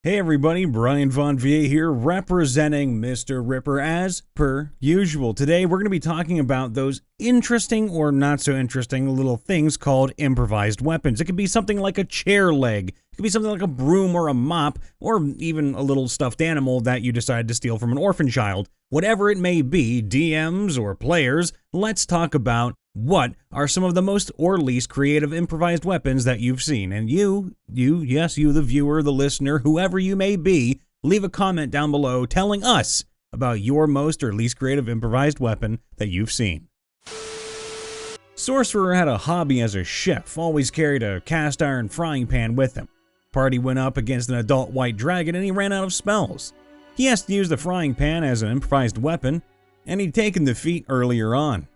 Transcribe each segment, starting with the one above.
Hey everybody, Brian Von VA here, representing MrRipper as per usual. Today we're going to be talking about those interesting or not so interesting little things called improvised weapons. It could be something like a chair leg, it could be something like a broom or a mop, or even a little stuffed animal that you decided to steal from an orphan child. Whatever it may be, DMs or players, let's talk about what are some of the most or least creative improvised weapons that you've seen. And yes, you the viewer, the listener, whoever you may be, leave a comment down below telling us about your most or least creative improvised weapon that you've seen. Sorcerer had a hobby as a chef, always carried a cast iron frying pan with him. Party went up against an adult white dragon and he ran out of spells. He has to use the frying pan as an improvised weapon, and he'd taken the feat earlier on.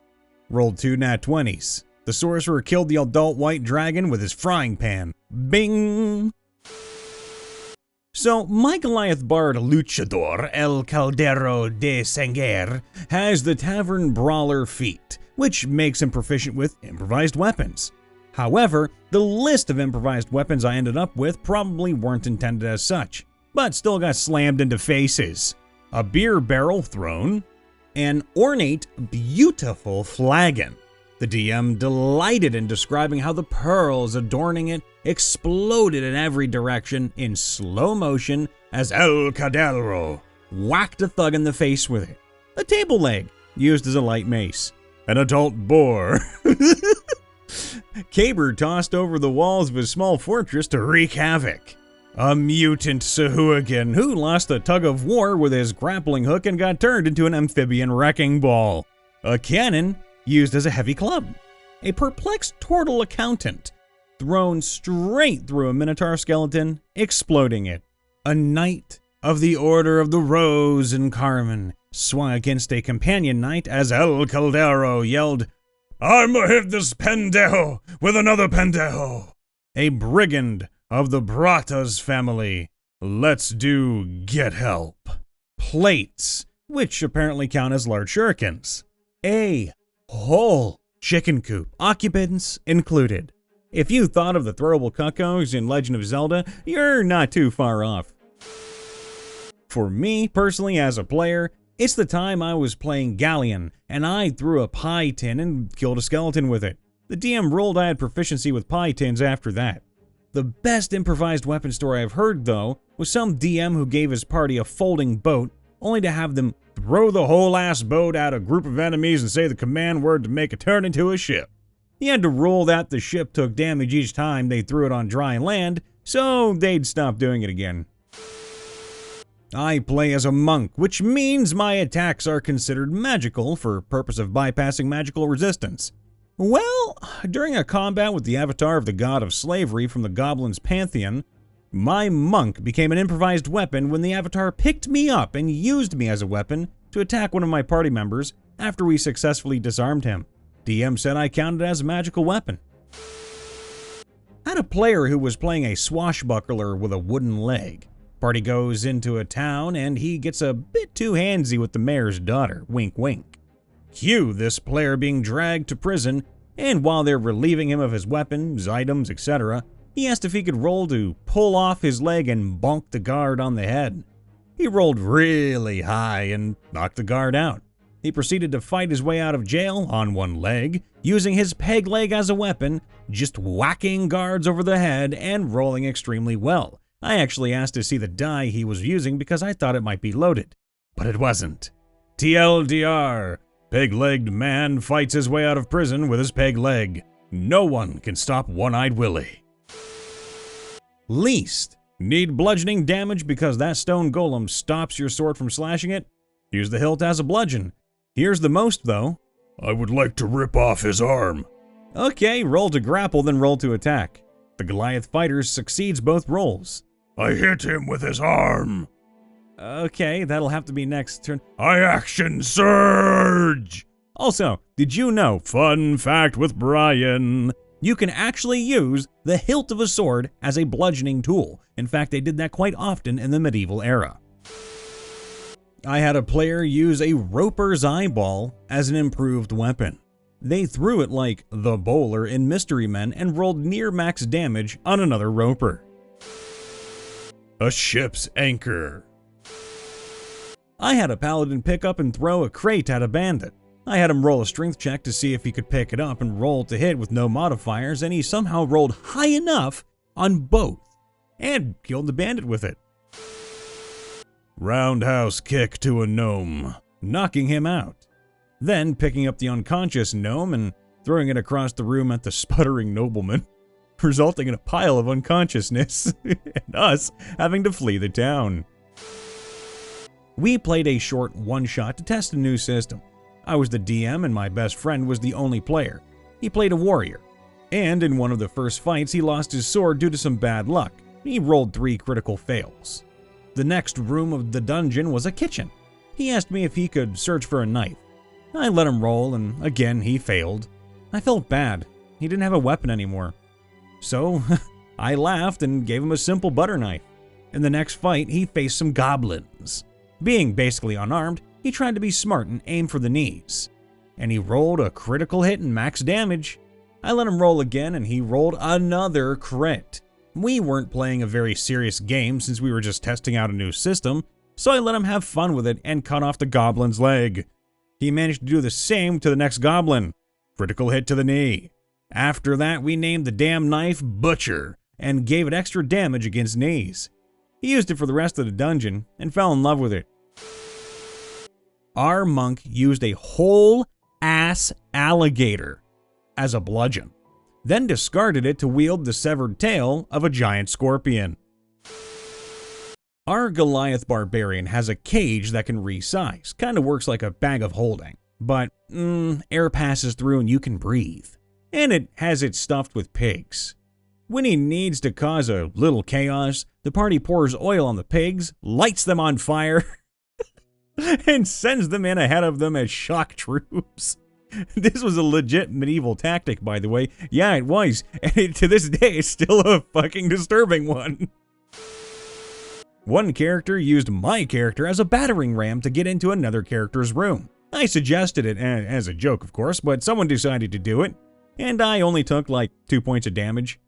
Rolled 2 nat 20s. The sorcerer killed the adult white dragon with his frying pan. Bing! So, my Goliath bard luchador, El Caldero de Sangre, has the Tavern Brawler feat, which makes him proficient with improvised weapons. However, the list of improvised weapons I ended up with probably weren't intended as such, but still got slammed into faces. A beer barrel thrown, an ornate, beautiful flagon. The DM delighted in describing how the pearls adorning it exploded in every direction in slow motion as El Cadero whacked a thug in the face with it. A table leg, used as a light mace. An adult boar. Caber tossed over the walls of his small fortress to wreak havoc. A mutant Sahuagin who lost a tug of war with his grappling hook and got turned into an amphibian wrecking ball. A cannon used as a heavy club. A perplexed turtle accountant thrown straight through a minotaur skeleton, exploding it. A knight of the Order of the Rose and Carmine swung against a companion knight as El Caldero yelled, "I'ma hit this pendejo with another pendejo." A brigand of the Bratas family. Let's do get help. Plates, which apparently count as large shurikens. A whole chicken coop, occupants included. If you thought of the throwable cuckoos in Legend of Zelda, you're not too far off. For me, personally, as a player, it's the time I was playing Galleon, and I threw a pie tin and killed a skeleton with it. The DM ruled I had proficiency with pie tins after that. The best improvised weapon story I've heard, though, was some DM who gave his party a folding boat, only to have them throw the whole ass boat at a group of enemies and say the command word to make it turn into a ship. He had to rule that the ship took damage each time they threw it on dry land, so they'd stop doing it again. I play as a monk, which means my attacks are considered magical for purpose of bypassing magical resistance. Well, during a combat with the avatar of the god of slavery from the goblin's pantheon, my monk became an improvised weapon when the avatar picked me up and used me as a weapon to attack one of my party members after we successfully disarmed him. DM said I counted as a magical weapon. I had a player who was playing a swashbuckler with a wooden leg. Party goes into a town and he gets a bit too handsy with the mayor's daughter, wink wink. Cue this player being dragged to prison, and while they're relieving him of his weapons, items, etc., he asked if he could roll to pull off his leg and bonk the guard on the head. He rolled really high and knocked the guard out. He proceeded to fight his way out of jail on one leg, using his peg leg as a weapon, just whacking guards over the head and rolling extremely well. I actually asked to see the die he was using because I thought it might be loaded, but it wasn't. TLDR. Peg-legged man fights his way out of prison with his peg leg. No one can stop One-Eyed Willie. Least. Need bludgeoning damage because that stone golem stops your sword from slashing it? Use the hilt as a bludgeon. Here's the most, though. I would like to rip off his arm. Okay, roll to grapple, then roll to attack. The Goliath fighter succeeds both rolls. I hit him with his arm. Okay, that'll have to be next turn. I action surge! Also, did you know, fun fact with Brian, you can actually use the hilt of a sword as a bludgeoning tool. In fact, they did that quite often in the medieval era. I had a player use a roper's eyeball as an improved weapon. They threw it like the bowler in Mystery Men and rolled near max damage on another roper. A ship's anchor. I had a paladin pick up and throw a crate at a bandit. I had him roll a strength check to see if he could pick it up and roll to hit with no modifiers, and he somehow rolled high enough on both and killed the bandit with it. Roundhouse kick to a gnome, knocking him out. Then picking up the unconscious gnome and throwing it across the room at the sputtering nobleman, resulting in a pile of unconsciousness and us having to flee the town. We played a short one-shot to test a new system. I was the DM and my best friend was the only player. He played a warrior, and in one of the first fights he lost his sword due to some bad luck. He rolled 3 critical fails. The next room of the dungeon was a kitchen. He asked me if he could search for a knife. I let him roll, and again he failed. I felt bad. He didn't have a weapon anymore. So I laughed and gave him a simple butter knife. In the next fight, he faced some goblins. Being basically unarmed, he tried to be smart and aim for the knees. And he rolled a critical hit and max damage. I let him roll again, and he rolled another crit. We weren't playing a very serious game since we were just testing out a new system, so I let him have fun with it and cut off the goblin's leg. He managed to do the same to the next goblin. Critical hit to the knee. After that, we named the damn knife Butcher and gave it extra damage against knees. He used it for the rest of the dungeon and fell in love with it. Our monk used a whole-ass alligator as a bludgeon, then discarded it to wield the severed tail of a giant scorpion. Our Goliath Barbarian has a cage that can resize, kind of works like a bag of holding, but air passes through and you can breathe. And it has it stuffed with pigs. When he needs to cause a little chaos, the party pours oil on the pigs, lights them on fire, and sends them in ahead of them as shock troops. This was a legit medieval tactic, by the way. Yeah, it was. And to this day, it's still a fucking disturbing one. One character used my character as a battering ram to get into another character's room. I suggested it, as a joke of course, but someone decided to do it, and I only took like 2 points of damage.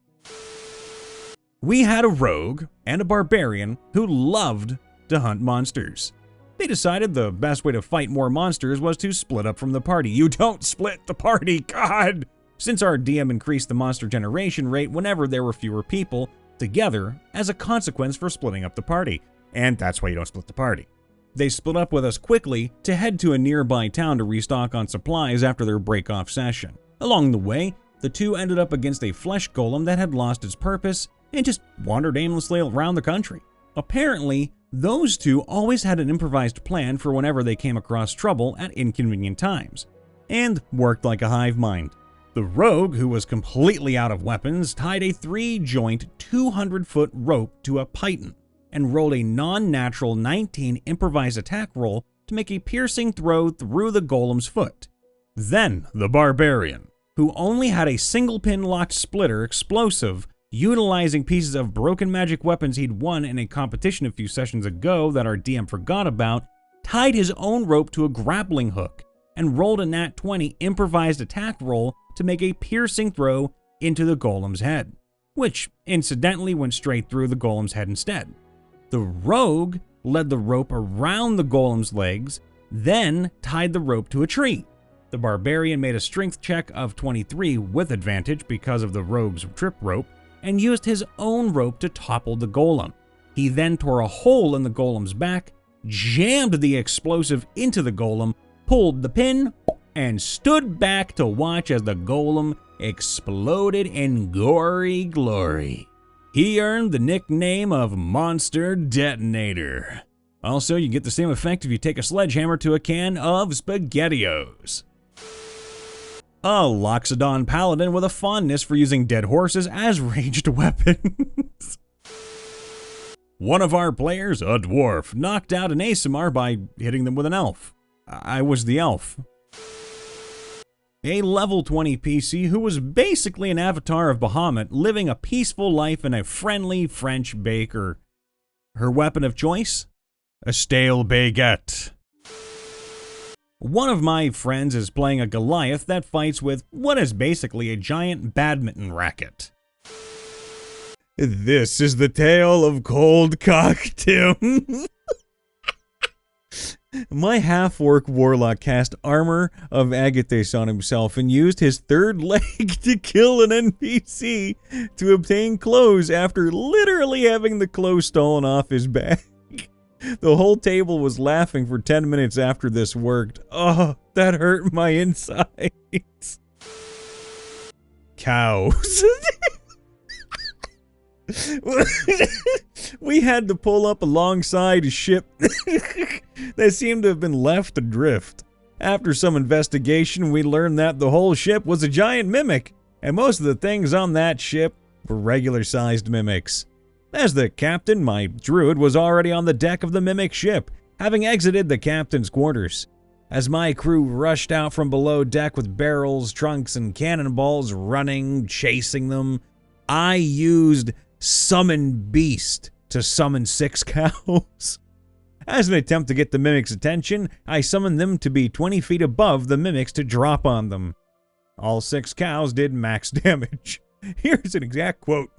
We had a rogue and a barbarian who loved to hunt monsters. They decided the best way to fight more monsters was to split up from the party. You don't split the party, God! Since our DM increased the monster generation rate whenever there were fewer people together as a consequence for splitting up the party. And that's why you don't split the party. They split up with us quickly to head to a nearby town to restock on supplies after their break-off session. Along the way, the two ended up against a flesh golem that had lost its purpose and just wandered aimlessly around the country. Apparently, those two always had an improvised plan for whenever they came across trouble at inconvenient times, and worked like a hive mind. The rogue, who was completely out of weapons, tied a 3-joint, 200-foot rope to a python and rolled a non-natural 19 improvised attack roll to make a piercing throw through the golem's foot. Then the barbarian, who only had a single-pin locked splitter explosive, utilizing pieces of broken magic weapons he'd won in a competition a few sessions ago that our DM forgot about, tied his own rope to a grappling hook and rolled a nat 20 improvised attack roll to make a piercing throw into the golem's head, which incidentally went straight through the golem's head instead. The rogue led the rope around the golem's legs, then tied the rope to a tree. The barbarian made a strength check of 23 with advantage because of the rogue's trip rope, and used his own rope to topple the golem. He then tore a hole in the golem's back, jammed the explosive into the golem, pulled the pin, and stood back to watch as the golem exploded in gory glory. He earned the nickname of Monster Detonator. Also, you get the same effect if you take a sledgehammer to a can of SpaghettiOs. A Loxodon paladin with a fondness for using dead horses as ranged weapons. One of our players, a dwarf, knocked out an ASMR by hitting them with an elf. I was the elf. A level 20 PC who was basically an avatar of Bahamut living a peaceful life in a friendly French baker. Her weapon of choice? A stale baguette. One of my friends is playing a Goliath that fights with what is basically a giant badminton racket. This is the tale of Cold Cock Tim. My half-orc warlock cast Armor of Agathis on himself and used his third leg to kill an NPC to obtain clothes after literally having the clothes stolen off his back. The whole table was laughing for 10 minutes after this worked. Oh, that hurt my insides. Cows. We had to pull up alongside a ship that seemed to have been left adrift. After some investigation, we learned that the whole ship was a giant mimic, and most of the things on that ship were regular-sized mimics. As the captain, my druid was already on the deck of the mimic ship, having exited the captain's quarters. As my crew rushed out from below deck with barrels, trunks, and cannonballs running, chasing them, I used Summon Beast to summon 6 cows. As an attempt to get the mimics' attention, I summoned them to be 20 feet above the mimics to drop on them. All 6 cows did max damage. Here's an exact quote.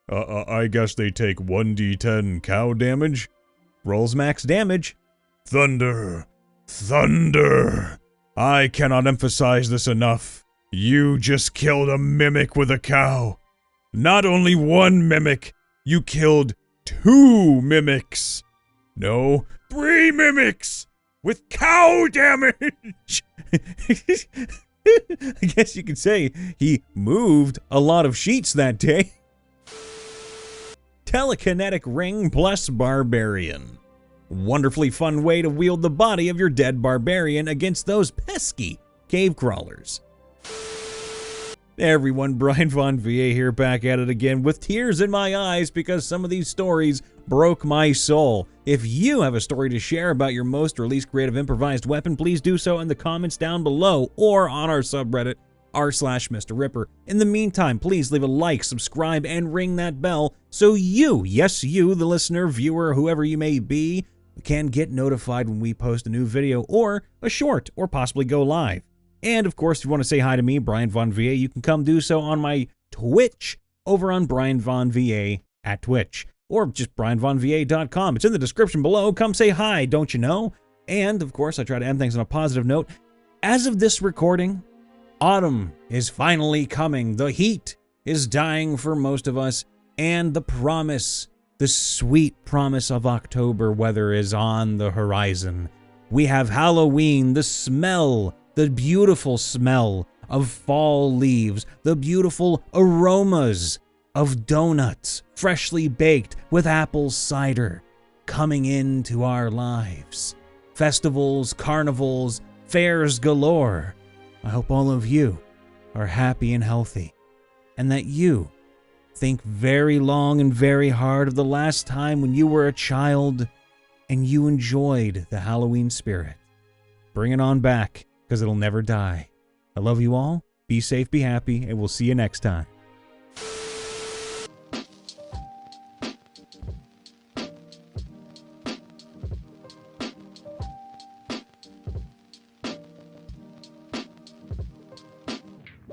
I guess they take 1d10 cow damage. Rolls max damage. Thunder. Thunder. I cannot emphasize this enough. You just killed a mimic with a cow. Not only 1 mimic, you killed 2 mimics. No, 3 mimics with cow damage. I guess you could say he moved a lot of sheets that day. Telekinetic Ring plus Barbarian. Wonderfully fun way to wield the body of your dead barbarian against those pesky cave crawlers. Everyone, Brian Von VA here, back at it again with tears in my eyes because some of these stories broke my soul. If you have a story to share about your most or least creative improvised weapon, please do so in the comments down below or on our subreddit r/MrRipper. In the meantime, please leave a like, subscribe, and ring that bell so you, yes you, the listener, viewer, whoever you may be, can get notified when we post a new video or a short or possibly go live. And of course, if you want to say hi to me, Brian Von VA, you can come do so on my Twitch over on Brian Von VA at Twitch, or just brianvonva.com. It's in the description below. Come say hi, don't you know? And of course, I try to end things on a positive note. As of this recording, autumn is finally coming. The heat is dying for most of us, and the promise, the sweet promise of October weather is on the horizon. We have Halloween, the smell, the beautiful smell of fall leaves, the beautiful aromas of donuts, freshly baked with apple cider, coming into our lives. Festivals, carnivals, fairs galore. I hope all of you are happy and healthy, and that you think very long and very hard of the last time when you were a child and you enjoyed the Halloween spirit. Bring it on back, because it'll never die. I love you all. Be safe, be happy, and we'll see you next time.